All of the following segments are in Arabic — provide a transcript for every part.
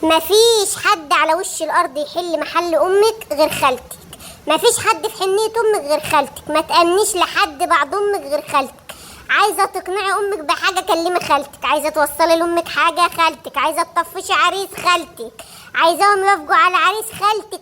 مفيش حد على وش الارض يحل محل امك غير خالتك. مفيش حد في حنية امك غير خالتك. ما تأمنيش لحد بعد امك غير خالتك. عايزه تقنعي امك بحاجه كلمي خالتك. عايزه توصلي لامك حاجه خالتك. عايزه تطفشي عريس خالتك. عايزاهم يوافقوا على عريس خالتك.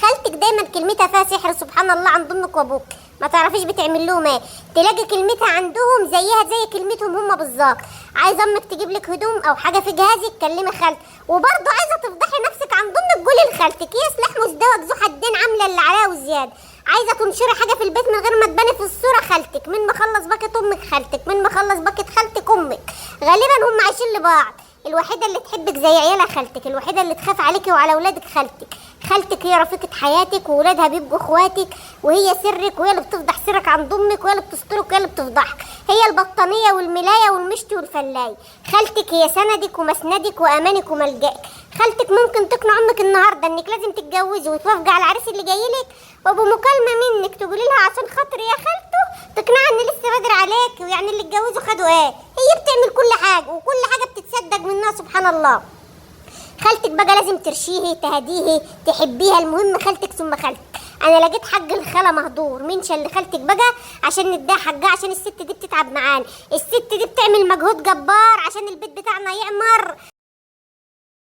خالتك دايما كلمتها فيها سحر سبحان الله عند امك وابوك. ما تعرفيش بتعمل لهم ايه. تلاقي كلمتها عندهم زيها زي كلمتهم هم بالظبط. عايزه امك تجيب لك هدوم او حاجه في جهازك كلمي خالتك. وبرضه عايزه تفضحي نفسك عند امك قولي لخالتك. هي سلاح مزدوج ذو حدين عامله اللي عليها وزياده. عايزه تنشري حاجه في البيت من غير ما تباني في الصوره خالتك. من ما خلص باكت امك خالتك. من ما خلص باكت خالتك امك. غالبا هم عايشين لبعض. الوحيده اللي تحبك زي عيالها خالتك. الوحيده اللي تخاف عليكي وعلى اولادك خالتك. خالتك هي رفيقه حياتك وولادها بيبقوا اخواتك. وهي سرك وهي اللي بتفضح سرك عند امك وهي اللي بتسترك وهي اللي بتفضحك. هي البطانيه والملايه والمشط والفلايه. خالتك هي سندك ومسندك وامانك وملجأك. خالتك ممكن تقنع امك النهارده انك لازم تتجوزي وتوافقي على العريس اللي جايلك. وبمكالمه منك تقولي لها عشان خاطري يا خالته تقنعها ان لسه بدري عليك ويعني اللي اتجوزوا خدوا ايه. هي بتعمل كل حاجه وكل حاجه بتتصدق منها سبحان الله. خالتك بقى لازم ترشيه تهديه تحبيها. المهم خالتك ثم خالتك. انا لقيت حق الخاله مهدور. مين شل خالتك بقى عشان نديها حقها. عشان الست دي بتتعب معانا. الست دي بتعمل مجهود جبار عشان البيت بتاعنا يعمر.